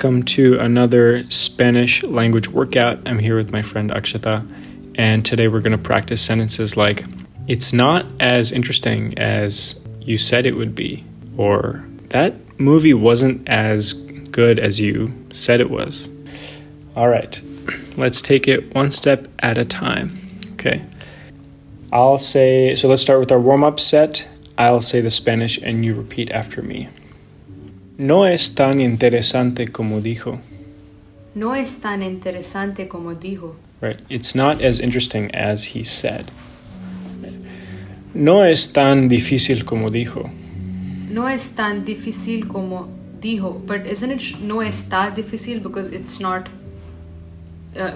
Welcome to another Spanish language workout. I'm here with my friend Akshata, and today we're going to practice sentences like, it's not as interesting as you said it would be, or that movie wasn't as good as you said it was. All right, let's take it one step at a time. Okay, so let's start with our warm-up set. I'll say the Spanish and you repeat after me. No es tan interesante como dijo. No es tan interesante como dijo. Right. It's not as interesting as he said. No es tan difícil como dijo. No es tan difícil como dijo. But isn't it no está difícil because it's not,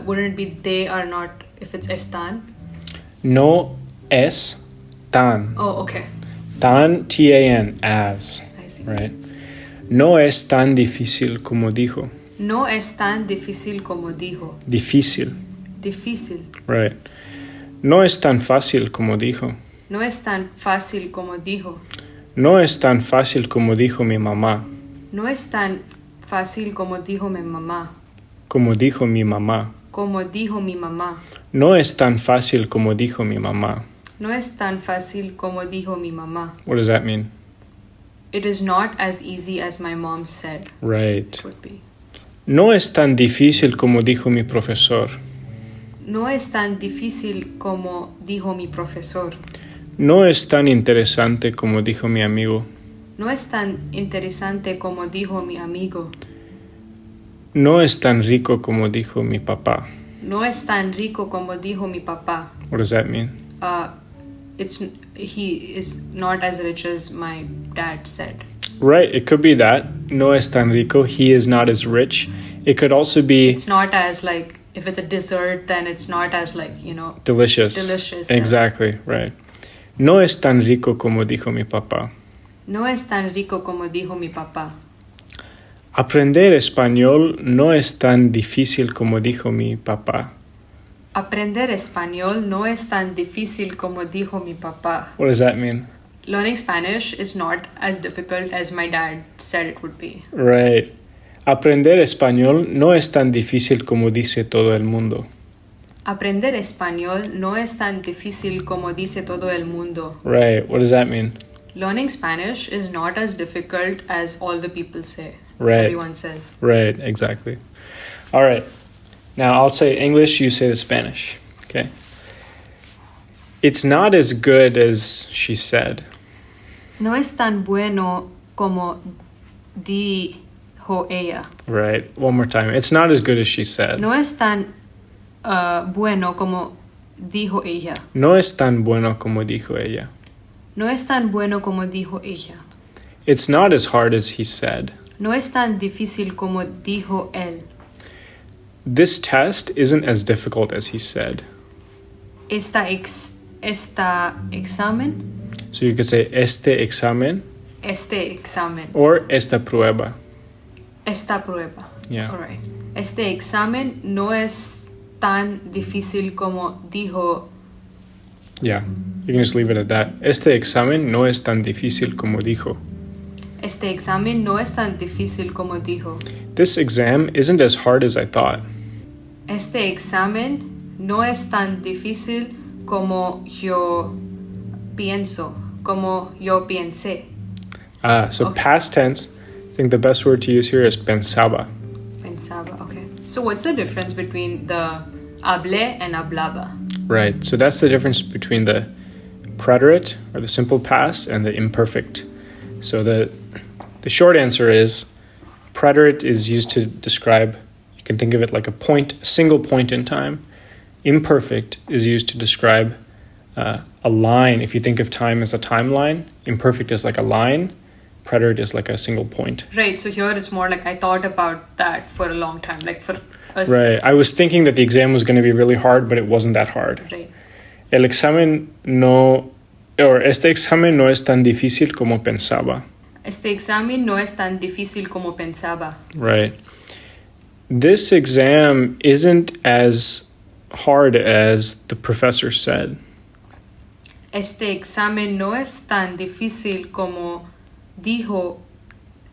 wouldn't it be they are not if it's están? No es tan. Oh, okay. Tan, T-A-N, as. I see. Right. No es tan difícil como dijo. No es tan difícil como dijo. Difícil. Difícil. Right. No es tan fácil como dijo. No es tan fácil como dijo. No es tan fácil como dijo mi mamá. No es tan fácil como dijo mi mamá. Como dijo mi mamá. Como dijo mi mamá. No es tan fácil como dijo mi mamá. No es tan fácil como dijo mi mamá. What does that mean? It is not as easy as my mom said Right. it would be. No es tan difícil como dijo mi profesor. No es tan difícil como dijo mi profesor. No es tan interesante como dijo mi amigo. No es tan interesante como dijo mi amigo. No es tan rico como dijo mi papá. No es tan rico como dijo mi papá. What does that mean? He is not as rich as my dad said. Right, it could be that. No es tan rico. He is not as rich. It could also be It's not as like, if it's a dessert, then it's not as like, delicious. Delicious. Exactly, yes. right. No es tan rico como dijo mi papá. No es tan rico como dijo mi papá. Aprender español no es tan difícil como dijo mi papá. Aprender español no es tan difícil como dijo mi papá. What does that mean? Learning Spanish is not as difficult as my dad said it would be. Right. Aprender español no es tan difícil como dice todo el mundo. Aprender español no es tan difícil como dice todo el mundo. Right. What does that mean? Learning Spanish is not as difficult as all the people say. Right. As everyone says. Right, exactly. All right. Now I'll say English, you say the Spanish. Okay. It's not as good as she said. No es tan bueno como dijo ella. Right. One more time. It's not as good as she said. No es tan bueno como dijo ella. No es tan bueno como dijo ella. No es tan bueno como dijo ella. It's not as hard as he said. No es tan difícil como dijo él. This test isn't as difficult as he said. Esta examen. So you could say este examen Este examen. or esta prueba. Esta prueba. Yeah. All right. Este examen no es tan difícil como dijo. Yeah. You can just leave it at that. Este examen no es tan difícil como dijo. Este examen no es tan difícil como dijo. This exam isn't as hard as I thought. Este examen no es tan difícil como yo pensé. So Okay. past tense, I think the best word to use here is pensaba. Pensaba, okay. So what's the difference between the hablé and hablaba? Right. So that's the difference between the preterite, or the simple past, and the imperfect. So the short answer is preterite is used to describe, you can think of it like a single point in time. Imperfect is used to describe a line. If you think of time as a timeline, imperfect is like a line, preterite is like a single point. Right, so here it's more like I thought about that for a long time, like for us. Right. I was thinking that the exam was going to be really hard, but it wasn't that hard. Right. Este examen no es tan difícil como pensaba. Este examen no es tan difícil como pensaba. Right. This exam isn't as hard as the professor said. Este examen no es tan difícil como dijo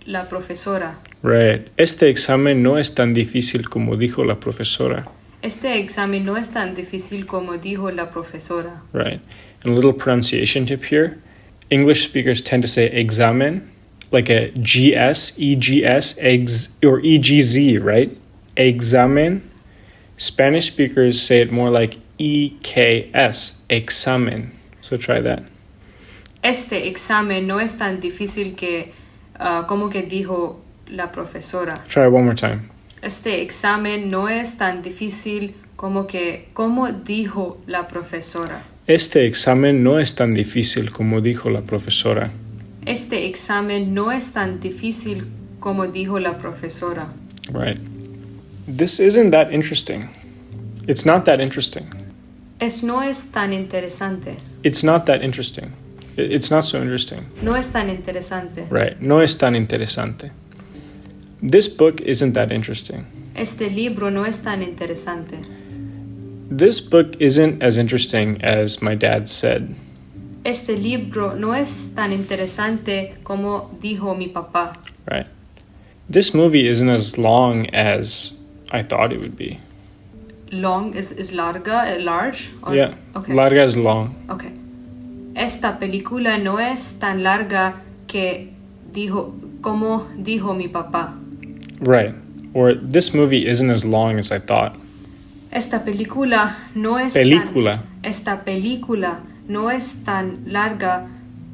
la profesora. Right. Este examen no es tan difícil como dijo la profesora. Este examen no es tan difícil como dijo la profesora. Right. And a little pronunciation tip here. English speakers tend to say examen like a GS, EGS, or EGZ, right? Examen. Spanish speakers say it more like EKS, examen. So try that. Este examen no es tan difícil como que dijo la profesora. Try it one more time. Este examen no es tan difícil como dijo la profesora. Este examen no es tan difícil como dijo la profesora. Este examen no es tan difícil como dijo la profesora. Right. This isn't that interesting. It's not that interesting. No es tan interesante. It's not that interesting. It's not so interesting. No es tan interesante. Right. No es tan interesante. This book isn't that interesting. Este libro no es tan interesante. This book isn't as interesting as my dad said. Este libro no es tan interesante como dijo mi papá. Right. This movie isn't as long as I thought it would be. Long is larga, large? Or, Yeah. Okay. Larga is long. Okay. Esta película no es tan larga como dijo mi papá. Right. Or this movie isn't as long as I thought. Esta película no es Esta película no es tan larga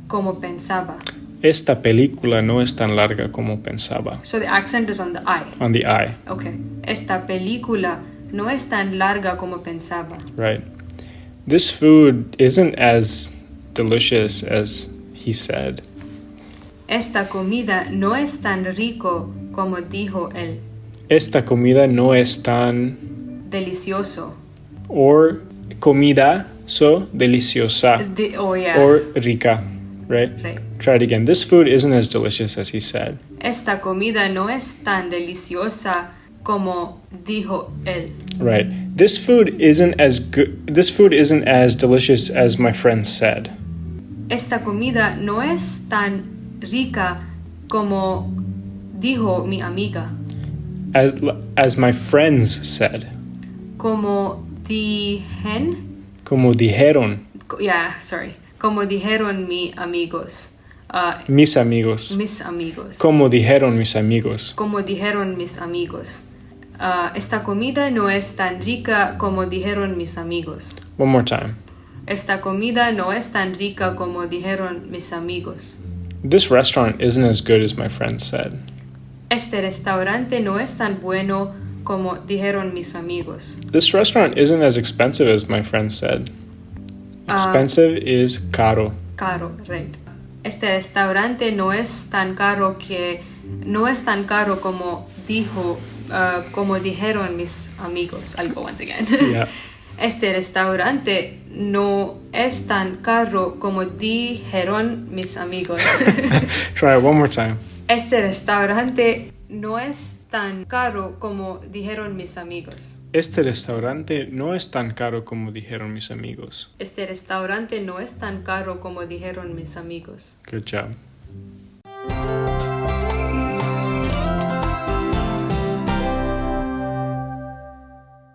como pensaba. Esta película no es tan larga como pensaba. So the accent is on the I. On the I. Okay. Esta película no es tan larga como pensaba. Right. This food isn't as delicious as he said. Esta comida no es tan rico como dijo él. Esta comida no es tan... Delicioso. Or comida so deliciosa. Oh yeah. Or rica. Right? Right. Try it again. This food isn't as delicious as he said. Esta comida no es tan deliciosa como dijo él. Right. This food isn't as good. This food isn't as delicious as my friend said. Esta comida no es tan rica como dijo mi amiga. As my friends said. Como dijeron. Como dijeron. Yeah, sorry. Como dijeron mis amigos. Mis amigos. Mis amigos. Como dijeron mis amigos. Como dijeron mis amigos. Esta comida no es tan rica como dijeron mis amigos. One more time. Esta comida no es tan rica como dijeron mis amigos. This restaurant isn't as good as my friend said. Este restaurante no es tan bueno como dijeron mis amigos. This restaurant isn't as expensive as my friend said. Expensive is caro. Caro, right. Este restaurante no es tan caro como como dijeron mis amigos. I'll go once again. Yeah. Este restaurante no es tan caro como dijeron mis amigos. Try it one more time. Este restaurante no es tan caro como dijeron mis amigos. Este restaurante no es tan caro como dijeron mis amigos. Este restaurante no es tan caro como dijeron mis amigos. Good job.